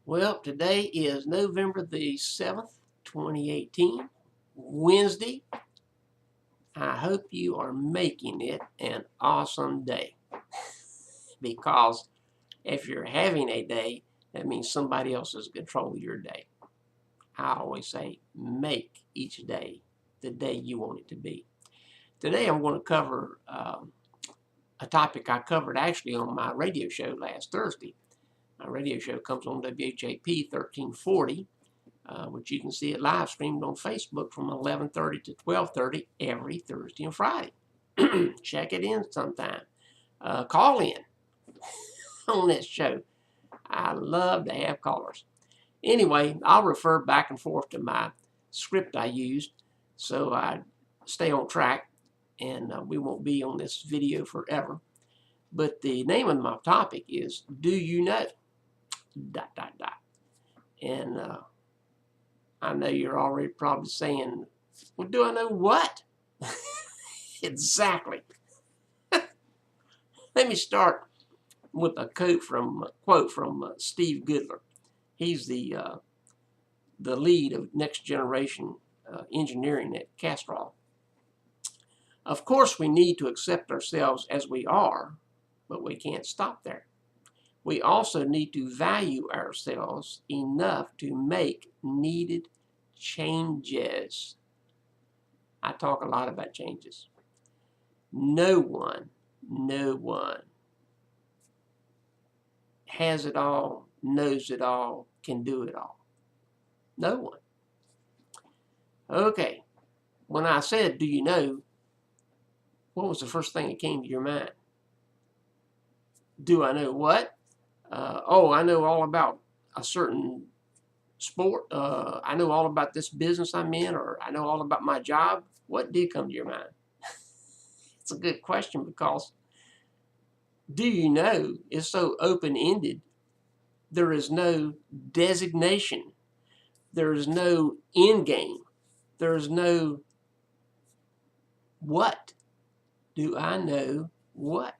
Well, today is November the 7th, 2018, Wednesday. I hope you are making it an awesome day because if you're having a day, that means somebody else is in control of your day. I always say make each day the day you want it to be. Today I'm going to cover a topic I covered actually on my radio show last Thursday. My radio show comes on WHAP 1340. Which you can see it live streamed on Facebook from 11:30 to 12:30 every Thursday and Friday. Check it in sometime. Call in on this show. I love to have callers. Anyway, I'll refer back and forth to my script I used so I stay on track and we won't be on this video forever. But the name of my topic is Do You Know? ... And I know you're already probably saying, well, do I know what? Exactly. Let me start with a quote from Steve Goodler. He's the lead of Next Generation Engineering at Castrol. Of course, we need to accept ourselves as we are, but we can't stop there. We also need to value ourselves enough to make needed changes. I talk a lot about changes. No one has it all, knows it all, can do it all. No one. Okay, when I said, do you know, what was the first thing that came to your mind? Do I know what? I know all about a certain sport. I know all about this business I'm in, or I know all about my job. What did come to your mind? It's a good question because do you know is so open-ended. There is no designation. There is no end game. There is no what. Do I know what?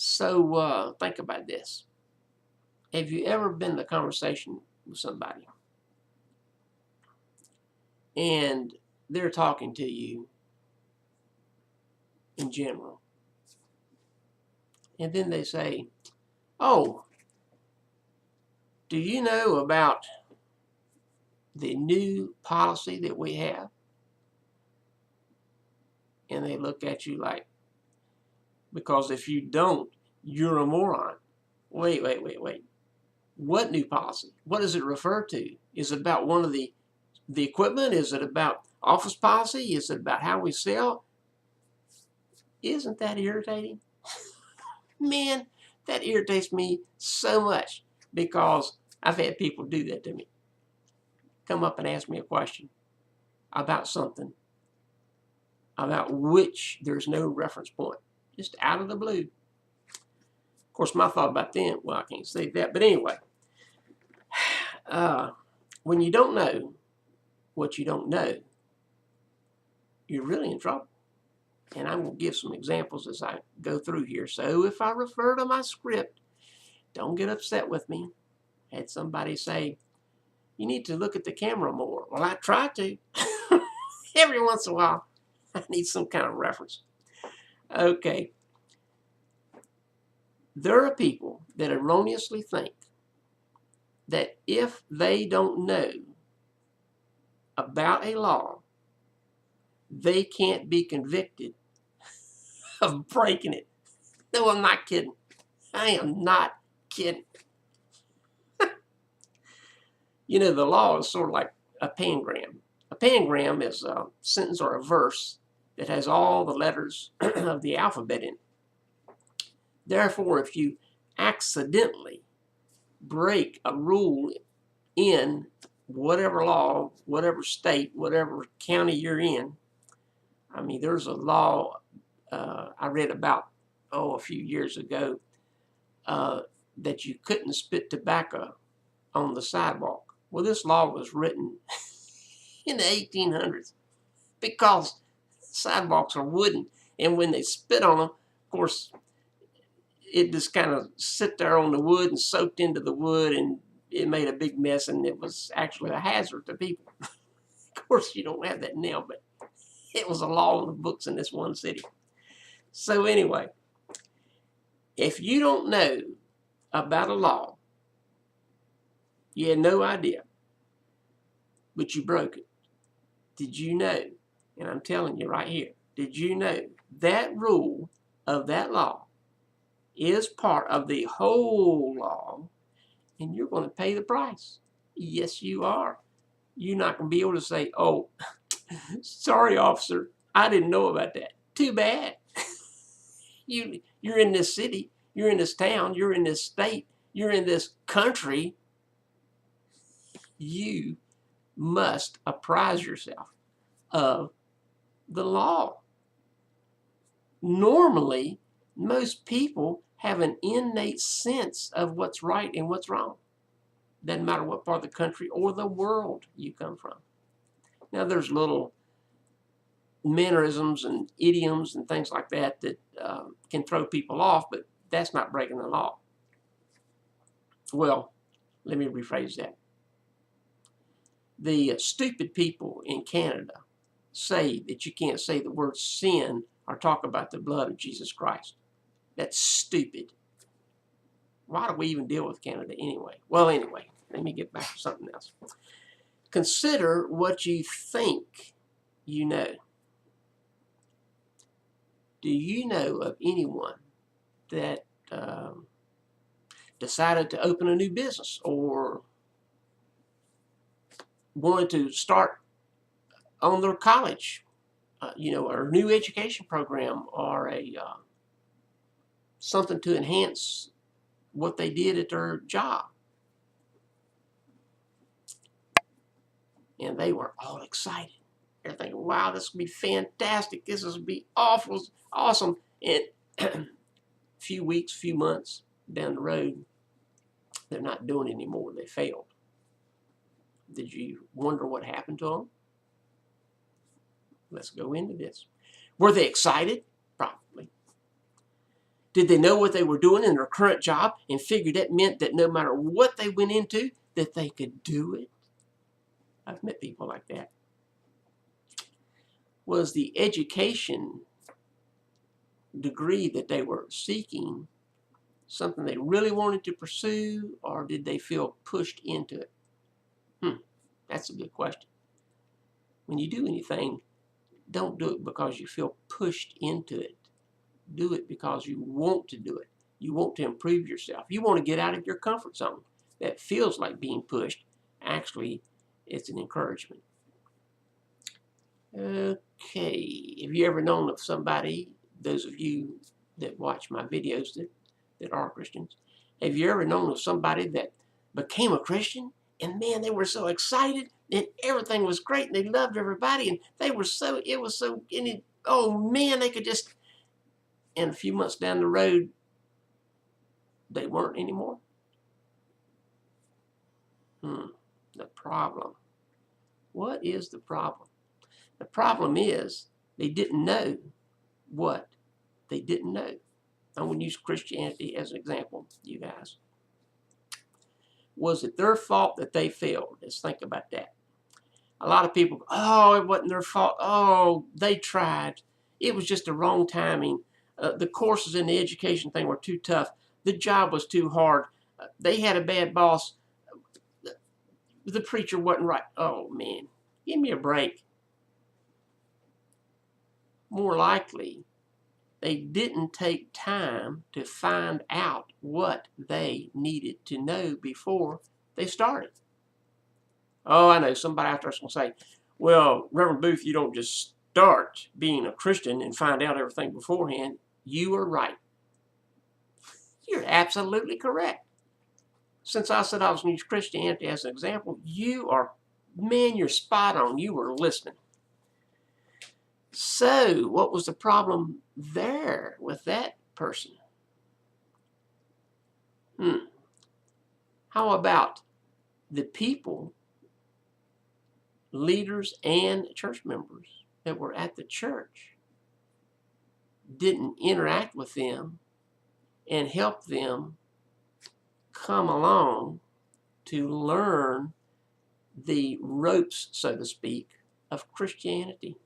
So think about this. Have you ever been in a conversation with somebody and they're talking to you in general, and then they say, oh, do you know about the new policy that we have? And they look at you like, because if you don't, you're a moron. Wait. What new policy? What does it refer to? Is it about one of the equipment? Is it about office policy? Is it about how we sell? Isn't that irritating? Man, that irritates me so much because I've had people do that to me. Come up and ask me a question about something about which there's no reference point, just out of the blue. Of course, my thought about them, well, I can't say that, but anyway, when you don't know what you don't know, you're really in trouble. And I'm going to give some examples as I go through here. So if I refer to my script, don't get upset with me. I had somebody say, you need to look at the camera more. Well, I try to. Every once in a while, I need some kind of reference. Okay. There are people that erroneously think that if they don't know about a law, they can't be convicted of breaking it. No, I'm not kidding. I am not kidding. You know, the law is sort of like a pangram. A pangram is a sentence or a verse that has all the letters of the alphabet in it. Therefore, if you accidentally break a rule in whatever law, whatever state, whatever county you're in, I mean, there's a law I read about, a few years ago, that you couldn't spit tobacco on the sidewalk. Well, this law was written in the 1800s because sidewalks are wooden, and when they spit on them, of course, it just kind of sit there on the wood and soaked into the wood, and it made a big mess, and it was actually a hazard to people. Of course, you don't have that now, but it was a law in the books in this one city. So anyway, if you don't know about a law, you had no idea, but you broke it. Did you know, and I'm telling you right here, did you know that rule of that law is part of the whole law, and you're going to pay the price? Yes, you are. You're not going to be able to say, oh, sorry, officer, I didn't know about that. Too bad. You're in this city, you're in this town, you're in this state, you're in this country. You must apprise yourself of the law. Normally, most people have an innate sense of what's right and what's wrong. Doesn't matter what part of the country or the world you come from. Now, there's little mannerisms and idioms and things like that that can throw people off, but that's not breaking the law. Well, let me rephrase that. The stupid people in Canada say that you can't say the word sin or talk about the blood of Jesus Christ. That's stupid. Why do we even deal with Canada anyway? Well, anyway, let me get back to something else. Consider what you think you know. Do you know of anyone that decided to open a new business or wanted to start on their college, or a new education program, or a something to enhance what they did at their job? And they were all excited. They're thinking, wow, this will be fantastic. This will be awesome. And a few weeks, few months down the road, they're not doing it anymore. They failed. Did you wonder what happened to them? Let's go into this. Were they excited? Probably. Did they know what they were doing in their current job and figured that meant that no matter what they went into, that they could do it? I've met people like that. Was the education degree that they were seeking something they really wanted to pursue, or did they feel pushed into it? That's a good question. When you do anything, don't do it because you feel pushed into it. Do it because you want to do it. You want to improve yourself. You want to get out of your comfort zone. That feels like being pushed. Actually, it's an encouragement. Okay, have you ever known of somebody, those of you that watch my videos that are Christians, have you ever known of somebody that became a Christian and man, they were so excited and everything was great and they loved everybody and oh man, they could just, and a few months down the road, they weren't anymore? The problem. What is the problem? The problem is they didn't know what they didn't know. I'm going to use Christianity as an example, you guys. Was it their fault that they failed? Let's think about that. A lot of people, oh, it wasn't their fault. Oh, they tried. It was just the wrong timing. The courses in the education thing were too tough. The job was too hard. They had a bad boss. The preacher wasn't right. Oh, man, give me a break. More likely, they didn't take time to find out what they needed to know before they started. Oh, I know, somebody out there's going to say, well, Reverend Booth, you don't just start being a Christian and find out everything beforehand. You are right. You're absolutely correct. Since I said I was going to use Christianity as an example, you're spot on. You were listening. So, what was the problem there with that person? How about the people, leaders and church members that were at the church didn't interact with them and help them come along to learn the ropes, so to speak, of Christianity.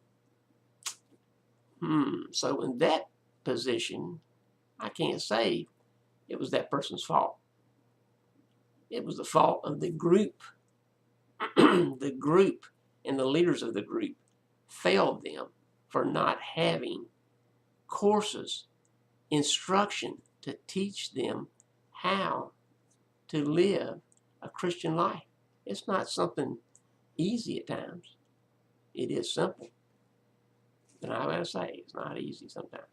So in that position, I can't say it was that person's fault. It was the fault of the group. The group and the leaders of the group failed them for not having courses, instruction to teach them how to live a Christian life. It's not something easy at times. It is simple. But I gotta say, it's not easy sometimes.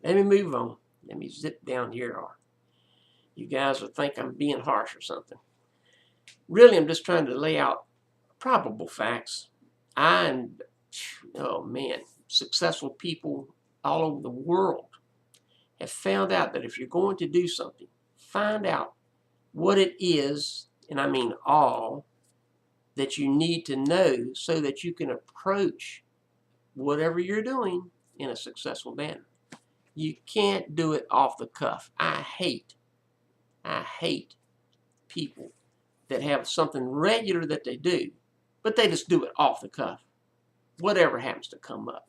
Let me move on. Let me zip down here, or you guys will think I'm being harsh or something. Really, I'm just trying to lay out probable facts. Oh man, successful people all over the world have found out that if you're going to do something, find out what it is, and I mean all, that you need to know so that you can approach whatever you're doing in a successful manner. You can't do it off the cuff. I hate people that have something regular that they do, but they just do it off the cuff. Whatever happens to come up.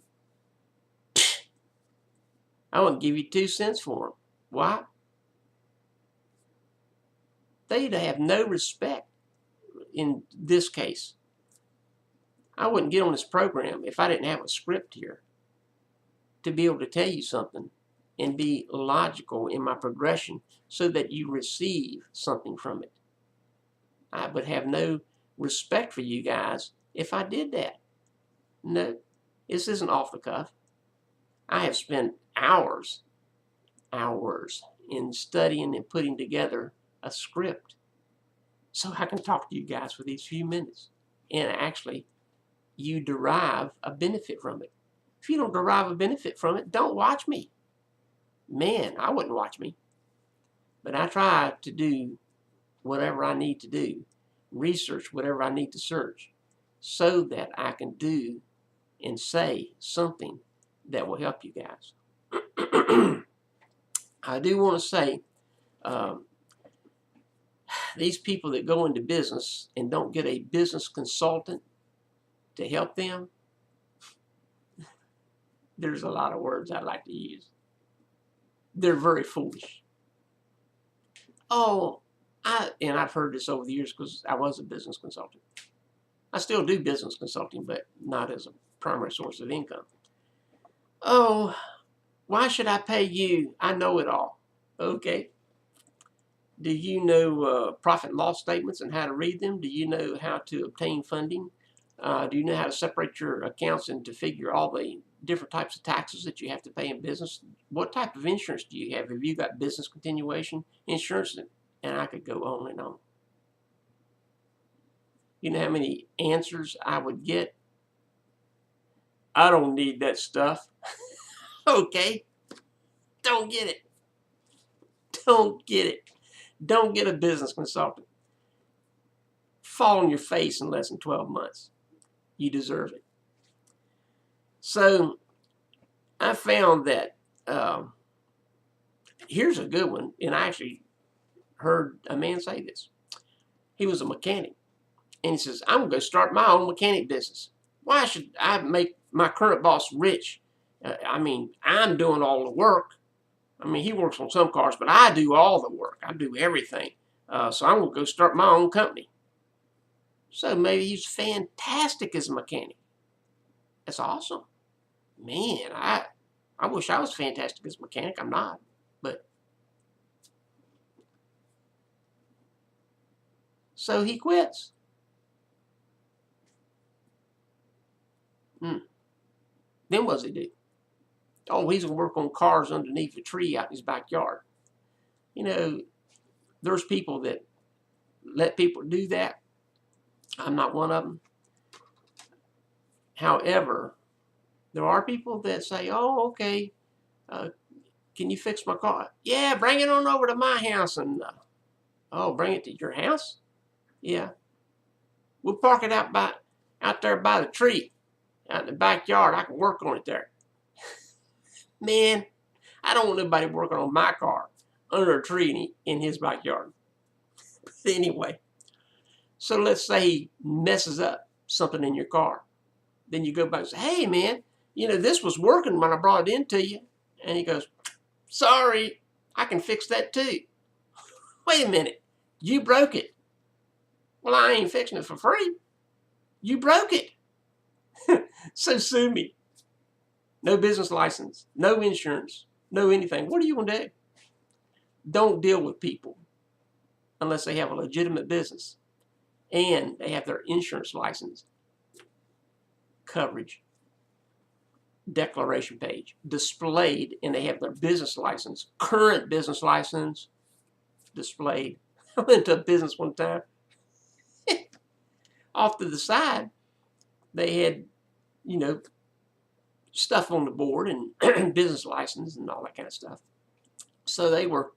I wouldn't give you 2 cents for them. Why? They'd have no respect in this case. I wouldn't get on this program if I didn't have a script here to be able to tell you something and be logical in my progression so that you receive something from it. I would have no respect for you guys if I did that. No, this isn't off the cuff. I have spent hours in studying and putting together a script so I can talk to you guys for these few minutes. And actually, you derive a benefit from it. If you don't derive a benefit from it, don't watch me. Man, I wouldn't watch me. But I try to do whatever I need to do, research whatever I need to search, so that I can do and say something that will help you guys. I do want to say, these people that go into business and don't get a business consultant to help them, there's a lot of words I like to use. They're very foolish. Oh, and I've heard this over the years because I was a business consultant. I still do business consulting, but not as a primary source of income. Oh, why should I pay you? I know it all. Okay. Do you know profit and loss statements and how to read them? Do you know how to obtain funding? Do you know how to separate your accounts and to figure all the different types of taxes that you have to pay in business? What type of insurance do you have? Have you got business continuation insurance? And I could go on and on. You know how many answers I would get? I don't need that stuff. Okay. Don't get it. Don't get it. Don't get a business consultant. Fall on your face in less than 12 months. You deserve it. So I found that here's a good one, and I actually heard a man say this. He was a mechanic, and he says, I'm going to start my own mechanic business. Why should I make my current boss rich? I mean, I'm doing all the work. I mean, he works on some cars, but I do all the work. I do everything. So I'm going to go start my own company. So maybe he's fantastic as a mechanic. That's awesome. Man, I wish I was fantastic as a mechanic. I'm not. But so he quits. Then what does he do? Oh, he's going to work on cars underneath a tree out in his backyard. You know, there's people that let people do that. I'm not one of them. However, there are people that say, oh, okay, can you fix my car? Yeah, bring it on over to my house. And, oh, bring it to your house? Yeah. We'll park it out there by the tree, out in the backyard. I can work on it there. Man, I don't want nobody working on my car under a tree in his backyard. But anyway, so let's say he messes up something in your car. Then you go back and say, hey man, you know, this was working when I brought it into you. And he goes, sorry, I can fix that too. Wait a minute, you broke it. Well, I ain't fixing it for free. You broke it. So sue me. No business license, no insurance, no anything. What are you going to do? Don't deal with people unless they have a legitimate business and they have their insurance license, coverage, declaration page displayed, and they have their business license, current business license displayed. I went to a business one time. Off to the side, they had, you know, stuff on the board and business license and all that kind of stuff. So they were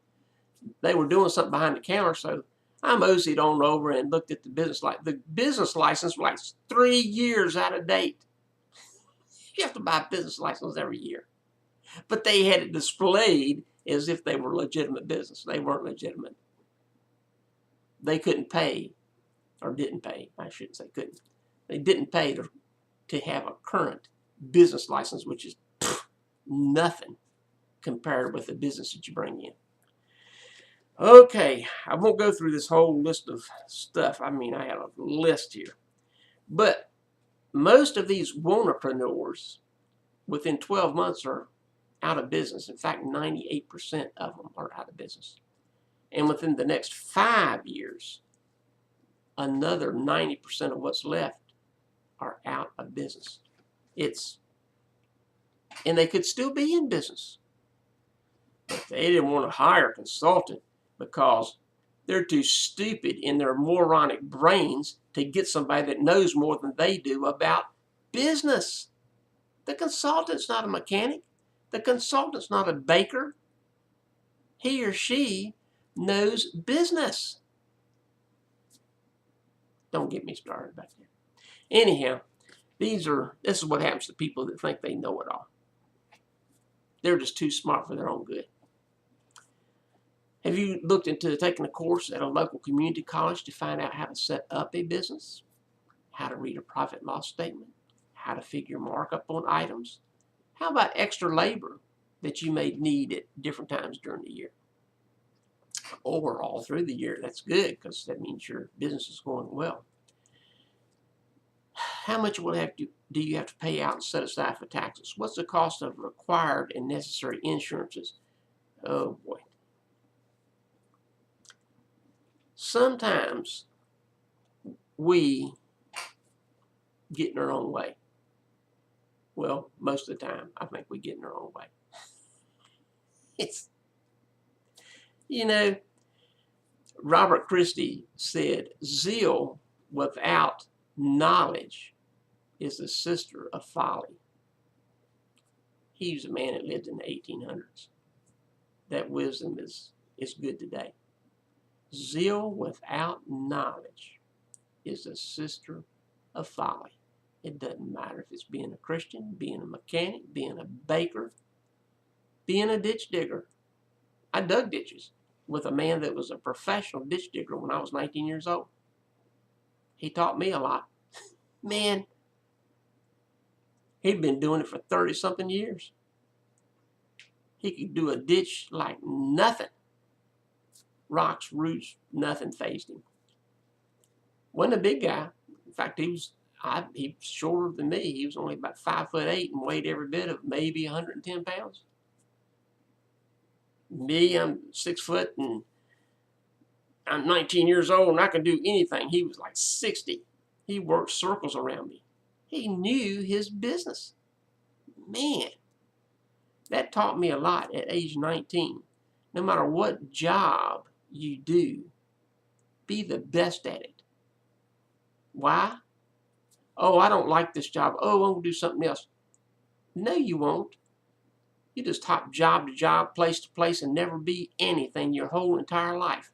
doing something behind the counter. So I moseyed on over and looked at the business license. The business license was like 3 years out of date. You have to buy a business license every year. But they had it displayed as if they were legitimate business. They weren't legitimate. They couldn't pay, or didn't pay. I shouldn't say couldn't. They didn't pay to have a current business license, which is nothing compared with the business that you bring in. Okay, I won't go through this whole list of stuff. I mean, I have a list here. But most of these wantrepreneurs within 12 months are out of business. In fact, 98% of them are out of business. And within the next 5 years, another 90% of what's left are out of business. And they could still be in business. But they didn't want to hire a consultant because they're too stupid in their moronic brains to get somebody that knows more than they do about business. The consultant's not a mechanic. The consultant's not a baker. He or she knows business. Don't get me started back there. Anyhow, this is what happens to people that think they know it all. They're just too smart for their own good. Have you looked into taking a course at a local community college to find out how to set up a business, how to read a profit and loss statement, how to figure markup on items? How about extra labor that you may need at different times during the year? Or all through the year. That's good because that means your business is going well. How much do you have to pay out and set aside for taxes? What's the cost of required and necessary insurances? Oh boy. Sometimes we get in our own way. Well, most of the time, I think we get in our own way. You know, Robert Christie said, zeal without knowledge is the sister of folly. He was a man that lived in the 1800s. That wisdom is good today. Zeal without knowledge is the sister of folly. It doesn't matter if it's being a Christian, being a mechanic, being a baker, being a ditch digger. I dug ditches with a man that was a professional ditch digger when I was 19 years old. He taught me a lot. Man, he'd been doing it for 30-something years. He could do a ditch like nothing. Rocks, roots, nothing fazed him. Wasn't a big guy. In fact, he was shorter than me. He was only about 5'8" and weighed every bit of maybe 110 pounds. Me, I'm 6 foot and I'm 19 years old and I can do anything. He was like 60. He worked circles around me. He knew his business. Man, that taught me a lot at age 19. No matter what job you do, be the best at it. Why? Oh, I don't like this job. Oh, I'm going to do something else. No, you won't. You just hop job to job, place to place, and never be anything your whole entire life.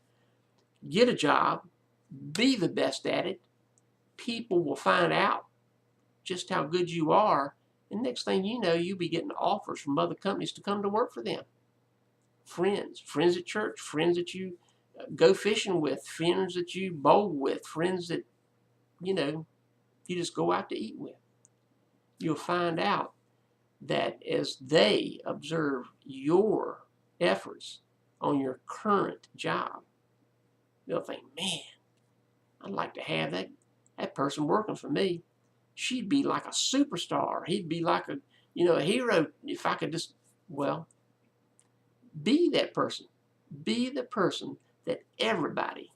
Get a job. Be the best at it. People will find out just how good you are. And next thing you know, you'll be getting offers from other companies to come to work for them. friends at church, friends that you go fishing with, friends that you bowl with, friends that, you know, you just go out to eat with. You'll find out that as they observe your efforts on your current job, they'll think, man, I'd like to have that person working for me. She'd be like a superstar. He'd be like a, a hero if I could just, well, be that person. Be the person that everybody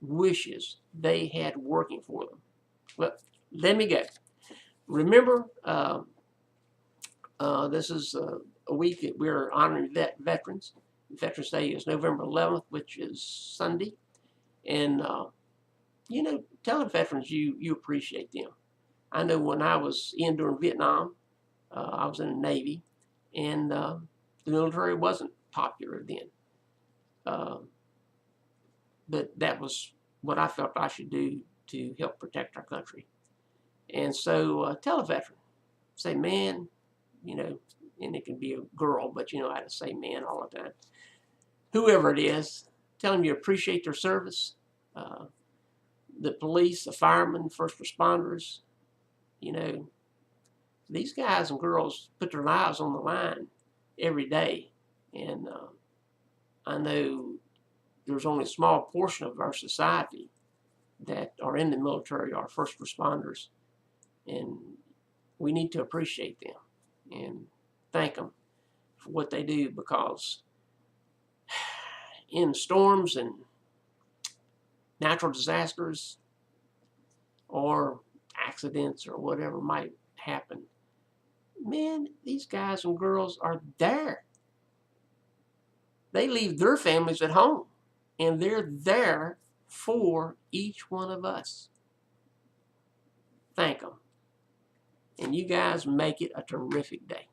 wishes they had working for them. Well, let me go. Remember, this is a week that we're honoring veterans. Veterans Day is November 11th, which is Sunday. And, tell the veterans you appreciate them. I know when I was in during Vietnam, I was in the Navy, and the military wasn't popular then. But that was what I felt I should do to help protect our country. And so tell a veteran, say, man, and it can be a girl, but I had to say man all the time. Whoever it is, tell them you appreciate their service. The police, the firemen, first responders, these guys and girls put their lives on the line every day. And I know there's only a small portion of our society that are in the military, are first responders. And we need to appreciate them and thank them for what they do, because in storms and natural disasters or accidents or whatever might happen, man, these guys and girls are there. They leave their families at home, and they're there for each one of us. Thank them. And you guys make it a terrific day.